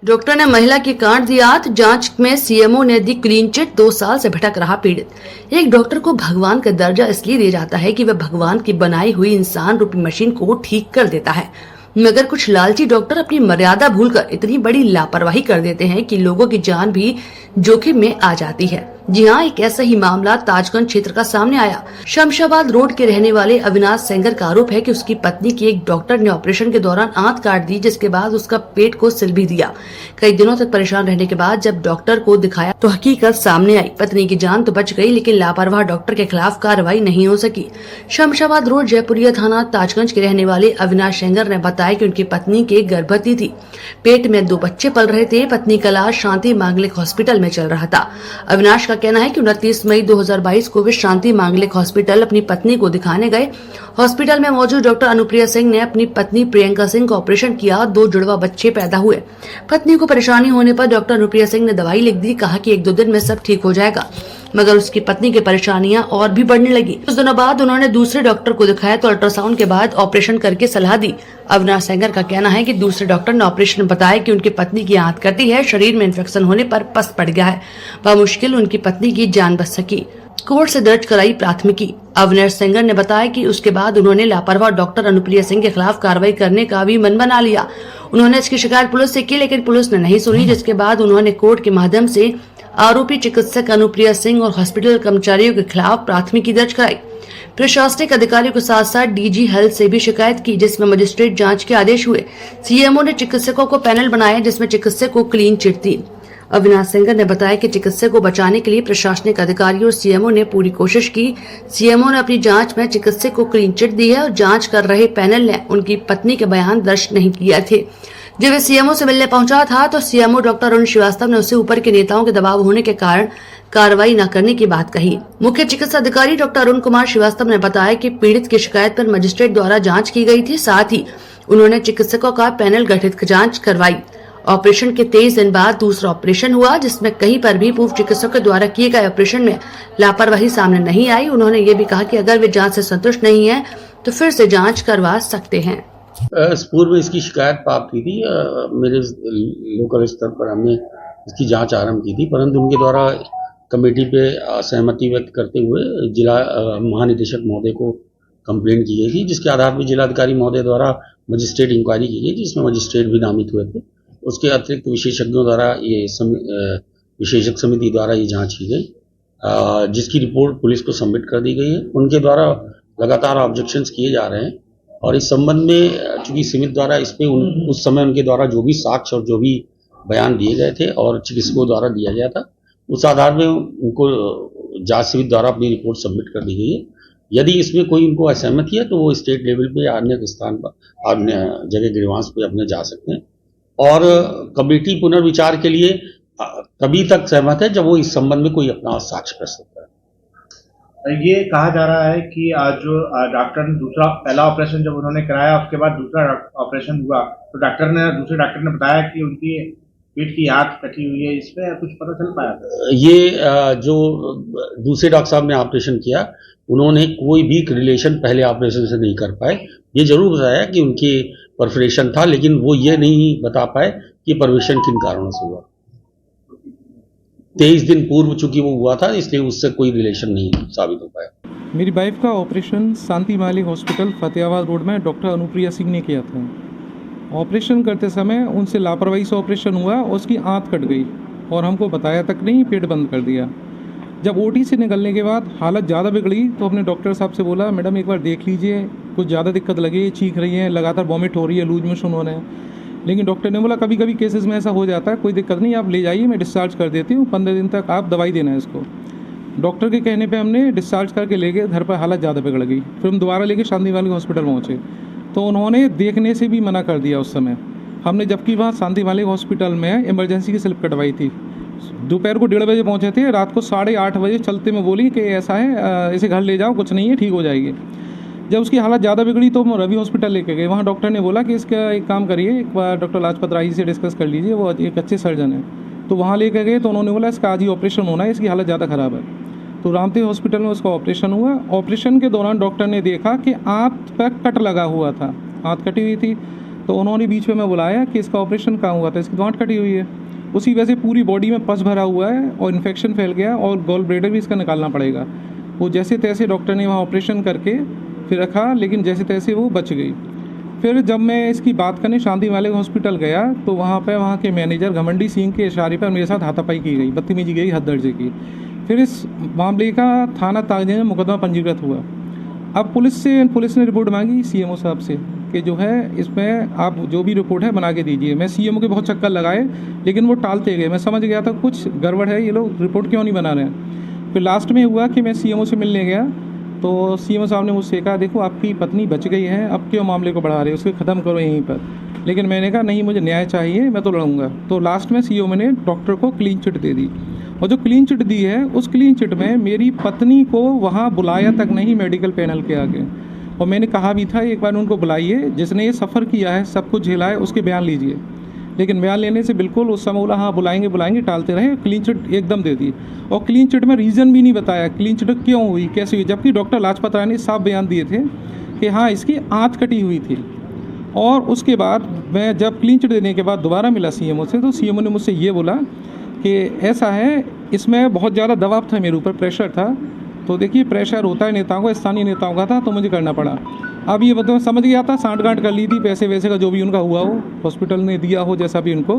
Doctor ने महिला की काट दी आंत। जांच में सीएमओ ने दी क्लीन चिट। 2 साल से भटक रहा पीड़ित। एक डॉक्टर को भगवान का दर्जा इसलिए दिया जाता है कि वह भगवान की बनाई हुई इंसान रूपी मशीन को ठीक कर देता है, मगर कुछ लालची डॉक्टर अपनी मर्यादा भूलकर इतनी बड़ी लापरवाही कर देते हैं कि लोगों की जान भी जोखिम में आ जाती है। जी हाँ, एक ऐसा ही मामला ताजगंज क्षेत्र का सामने आया। शमशाबाद रोड के रहने वाले अविनाश सेंगर का आरोप है कि उसकी पत्नी की एक डॉक्टर ने ऑपरेशन के दौरान आंत काट दी, जिसके बाद उसका पेट को सिल भी दिया। कई दिनों तक परेशान रहने के बाद जब डॉक्टर को दिखाया तो हकीकत सामने आई। पत्नी की जान तो बच गई, लेकिन लापरवाह डॉक्टर के खिलाफ कार्रवाई नहीं हो सकी। शमशाबाद रोड जयपुरिया थाना ताजगंज के रहने वाले अविनाश सेंगर ने बताया कि उनकी पत्नी के गर्भवती थी, पेट में 2 बच्चे पल रहे थे। पत्नी का इलाज शांति मांगलिक हॉस्पिटल में चल रहा था। अविनाश का कहना है कि 29 मई 2022 को वे शांति मांगलिक हॉस्पिटल अपनी पत्नी को दिखाने गए। हॉस्पिटल में मौजूद डॉक्टर अनुप्रिया सिंह ने अपनी पत्नी प्रियंका सिंह का ऑपरेशन किया। 2 जुड़वा बच्चे पैदा हुए। पत्नी को परेशानी होने पर डॉक्टर अनुप्रिया सिंह ने दवाई लिख दी। कहा कि 1-2 दिन में सब ठीक हो जाएगा, मगर उसकी पत्नी की परेशानियां और भी बढ़ने लगी। कुछ दिनों बाद उन्होंने दूसरे डॉक्टर को दिखाया तो अल्ट्रासाउंड के बाद ऑपरेशन करके सलाह दी। अविनाश सेंगर का कहना है कि दूसरे डॉक्टर ने ऑपरेशन में बताया कि उनकी पत्नी की आंत कटी है, शरीर में इन्फेक्शन होने पर पस पड़ गया है, मुश्किल उनकी पत्नी की जान बच सकी। कोर्ट से दर्ज कराई प्राथमिकी। अविनाश सेंगर ने बताया कि उसके बाद उन्होंने लापरवाह डॉक्टर अनुप्रिया सिंह के खिलाफ कार्रवाई करने का भी मन बना लिया। उन्होंने इसकी शिकायत पुलिस से की, लेकिन पुलिस ने नहीं सुनी, जिसके बाद उन्होंने कोर्ट के माध्यम से आरोपी चिकित्सक अनुप्रिया सिंह और हॉस्पिटल कर्मचारियों के खिलाफ प्राथमिकी दर्ज कराई। प्रशासनिक अधिकारियों के साथ साथ डीजी हेल्थ से भी शिकायत की, जिसमें मजिस्ट्रेट जांच के आदेश हुए। सीएमओ ने चिकित्सकों को पैनल बनाया, जिसमें चिकित्सक को क्लीन चिट दी। अविनाश सेंगर ने बताया कि चिकित्सक को बचाने के लिए प्रशासनिक अधिकारियों और सीएमओ ने पूरी कोशिश की। सीएमओ ने अपनी जांच में चिकित्सक को क्लीन चिट दी है और जांच कर रहे पैनल ने उनकी पत्नी के बयान दर्ज नहीं किए थे। जब वे सीएमओ से मिलने पहुंचा था तो सीएमओ डॉक्टर अरुण श्रीवास्तव ने उससे ऊपर के नेताओं के दबाव होने के कारण कार्रवाई न करने की बात कही। मुख्य चिकित्सा अधिकारी डॉक्टर अरुण कुमार श्रीवास्तव ने बताया कि पीड़ित की शिकायत पर मजिस्ट्रेट द्वारा जांच की गई थी। साथ ही उन्होंने चिकित्सकों का पैनल गठित जांच करवाई। ऑपरेशन के 23 दिन बाद दूसरा ऑपरेशन हुआ, जिसमें कहीं पर भी पूर्व चिकित्सकों के द्वारा किए गए ऑपरेशन में लापरवाही सामने नहीं आई। उन्होंने ये भी कहा कि अगर वे जांच से संतुष्ट नहीं है तो फिर से जांच करवा सकते हैं। पूर्व में इसकी शिकायत प्राप्त की थी। मेरे लोकल स्तर पर हमने इसकी जांच आरंभ की थी, परंतु उनके द्वारा कमेटी पे सहमति व्यक्त करते हुए जिला महानिदेशक महोदय को कंप्लेंट की गई थी, जिसके आधार पर जिलाधिकारी महोदय द्वारा मजिस्ट्रेट इंक्वायरी की गई, जिसमें मजिस्ट्रेट भी नामित हुए थे। उसके अतिरिक्त विशेषज्ञों द्वारा ये विशेषज्ञ समिति द्वारा ये जाँच की गई, जिसकी रिपोर्ट पुलिस को सबमिट कर दी गई है। उनके द्वारा लगातार ऑब्जेक्शंस किए जा रहे हैं और इस संबंध में चूंकि समिति द्वारा इस पे उस समय उनके द्वारा जो भी साक्ष्य और जो भी बयान दिए गए थे और चिकित्सकों द्वारा दिया गया था, उस आधार में उनको जांच समिति द्वारा अपनी रिपोर्ट सबमिट कर दी गई है। यदि इसमें कोई उनको असहमति है तो वो स्टेट लेवल पे या अन्य स्थान पर, अन्य जगह ग्रीवांस पे अपने जा सकते हैं और कमेटी पुनर्विचार के लिए तभी तक सहमत है जब वो इस संबंध में कोई अपना साक्ष्य प्रस्तुत करे। ये कहा जा रहा है कि आज जो डॉक्टर ने पहला ऑपरेशन जब उन्होंने कराया, उसके बाद दूसरा ऑपरेशन हुआ तो दूसरे डॉक्टर ने बताया कि उनकी पेट की आंत कटी हुई है। इसमें कुछ पता चल पाया? ये जो दूसरे डॉक्टर साहब ने ऑपरेशन किया, उन्होंने कोई भी रिलेशन पहले ऑपरेशन से नहीं कर पाए। ये जरूर बताया कि उनके परफोरेशन था, लेकिन वो ये नहीं बता पाए कि परफोरेशन किन कारणों से हुआ। 23 दिन पूर्व चूंकि वो हुआ था, इसलिए उससे कोई रिलेशन नहीं साबित हो पाया। मेरी वाइफ का ऑपरेशन शांति मालिक हॉस्पिटल फतेहाबाद रोड में डॉक्टर अनुप्रिया सिंह ने किया था। ऑपरेशन करते समय उनसे लापरवाही से ऑपरेशन हुआ, उसकी आंत कट गई और हमको बताया तक नहीं, पेट बंद कर दिया। जब ओटी से निकलने के बाद हालत ज़्यादा बिगड़ी तो अपने डॉक्टर साहब से बोला, मैडम एक बार देख लीजिए, कुछ ज़्यादा दिक्कत लगी, चीख रही है, लगातार वॉमिट हो रही है, लूज मोशन हो रहे हैं। लेकिन डॉक्टर ने बोला कभी कभी केसेस में ऐसा हो जाता है, कोई दिक्कत नहीं, आप ले जाइए, मैं डिस्चार्ज कर देती हूँ, 15 दिन तक आप दवाई देना है इसको। डॉक्टर के कहने पे हमने डिस्चार्ज करके ले गए, घर पर हालत ज़्यादा बिगड़ गई। फिर हम दोबारा लेके शांति मालिक हॉस्पिटल पहुँचे तो उन्होंने देखने से भी मना कर दिया उस समय। हमने जबकि वहाँ शांति मालिक हॉस्पिटल में इमरजेंसी की स्लिप कटवाई थी। दोपहर को 1:30 बजे पहुँचे थे, रात को 8:30 बजे चलते में बोली कि ऐसा है, इसे घर ले जाओ, कुछ नहीं है, ठीक हो जाएगी। जब उसकी हालत ज़्यादा बिगड़ी तो हम रवि हॉस्पिटल लेके गए। वहाँ डॉक्टर ने बोला कि इसका एक काम करिए, एक बार डॉक्टर लाजपत राय से डिस्कस कर लीजिए, वो एक अच्छे सर्जन है। तो वहाँ लेके गए तो उन्होंने बोला इसका आज ही ऑपरेशन होना है, इसकी हालत ज़्यादा ख़राब है। तो रामदेव हॉस्पिटल में उसका ऑपरेशन हुआ। ऑपरेशन के दौरान डॉक्टर ने देखा कि आंत पर कट लगा हुआ था, आंत कटी हुई थी। तो उन्होंने बीच में बुलाया कि इसका ऑपरेशन कहाँ हुआ था, इसकी गांठ कटी हुई है, उसी वजह से पूरी बॉडी में पस भरा हुआ है और इन्फेक्शन फैल गया और गॉल ब्लैडर भी इसका निकालना पड़ेगा। वो जैसे तैसे डॉक्टर ने वहाँ ऑपरेशन करके फिर रखा, लेकिन जैसे तैसे वो बच गई। फिर जब मैं इसकी बात करने शांति मालिक हॉस्पिटल गया तो वहाँ के मैनेजर घमंडी सिंह के इशारे पर मेरे साथ हाथापाई की गई, बदतमीजी गई हद दर्जे की। फिर इस मामले का थाना ताजे में मुकदमा पंजीकृत हुआ। अब पुलिस ने रिपोर्ट मांगी सीएमओ साहब से कि जो है इसमें आप जो भी रिपोर्ट है बना के दीजिए। मैं सीएमओ के बहुत चक्कर लगाए, लेकिन वो टालते गए। मैं समझ गया था कुछ गड़बड़ है, ये लोग रिपोर्ट क्यों नहीं बना रहे हैं। फिर लास्ट में हुआ कि मैं सीएमओ से मिलने गया तो सीएमओ साहब ने मुझसे कहा, देखो आपकी पत्नी बच गई है, अब क्यों मामले को बढ़ा रहे हो, उसको ख़त्म करो यहीं पर। लेकिन मैंने कहा नहीं, मुझे न्याय चाहिए, मैं तो लड़ूंगा। तो लास्ट में सीएमओ ने डॉक्टर को क्लीन चिट दे दी, और जो क्लीन चिट दी है उस क्लीन चिट में मेरी पत्नी को वहाँ बुलाया तक नहीं मेडिकल पैनल के आगे। और मैंने कहा भी था एक बार उनको बुलाइए, जिसने ये सफ़र किया है, सब कुछ झेला है, उसके बयान लीजिए। लेकिन बयान लेने से बिल्कुल उस समय बोला हाँ बुलाएंगे टालते रहे, क्लीन चिट एकदम दे दी। और क्लीन चिट में रीज़न भी नहीं बताया क्लीन चिट क्यों हुई, कैसे हुई, जबकि डॉक्टर लाजपत राय ने साफ बयान दिए थे कि हाँ इसकी आँत कटी हुई थी। और उसके बाद मैं जब क्लीन चिट देने के बाद दोबारा मिला सीएमओ से, तो सीएमओ ने मुझसे ये बोला कि ऐसा है, इसमें बहुत ज़्यादा दबाव था मेरे ऊपर, प्रेशर था। तो देखिए प्रेशर होता है नेताओं का, स्थानीय नेताओं का था, तो मुझे करना पड़ा। अब ये मतलब समझ गया था, सांठ-गांठ कर ली थी, पैसे वैसे का जो भी उनका हुआ हो, हॉस्पिटल ने दिया हो जैसा भी उनको।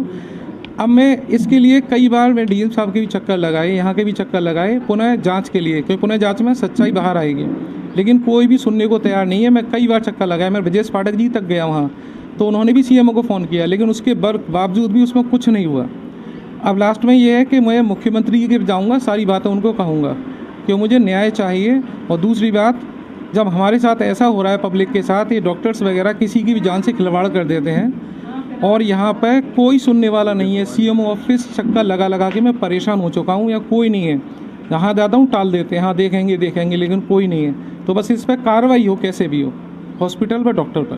अब मैं इसके लिए कई बार मैं डीएम साहब के भी चक्कर लगाए, यहाँ के भी चक्कर लगाए पुनः जांच के लिए, क्योंकि पुनः जांच में सच्चाई बाहर आएगी। लेकिन कोई भी सुनने को तैयार नहीं है। मैं कई बार चक्कर लगाया, मैं ब्रजेश पाठक जी तक गया वहाँ, तो उन्होंने भी सीएमओ को फ़ोन किया, लेकिन उसके बावजूद भी उसमें कुछ नहीं हुआ। अब लास्ट में ये है कि मैं मुख्यमंत्री जी के जाऊँगा, सारी बातें उनको कहूँगा कि मुझे न्याय चाहिए। और दूसरी बात, जब हमारे साथ ऐसा हो रहा है पब्लिक के साथ, ये डॉक्टर्स वगैरह किसी की भी जान से खिलवाड़ कर देते हैं और यहाँ पर कोई सुनने वाला नहीं है। सीएमओ ऑफिस चक्कर लगा के मैं परेशान हो चुका हूँ, या कोई नहीं है। जहाँ जाता हूँ टाल देते हैं, हाँ देखेंगे, लेकिन कोई नहीं है। तो बस इस पर कार्रवाई हो कैसे भी हो, हॉस्पिटल व डॉक्टर पर।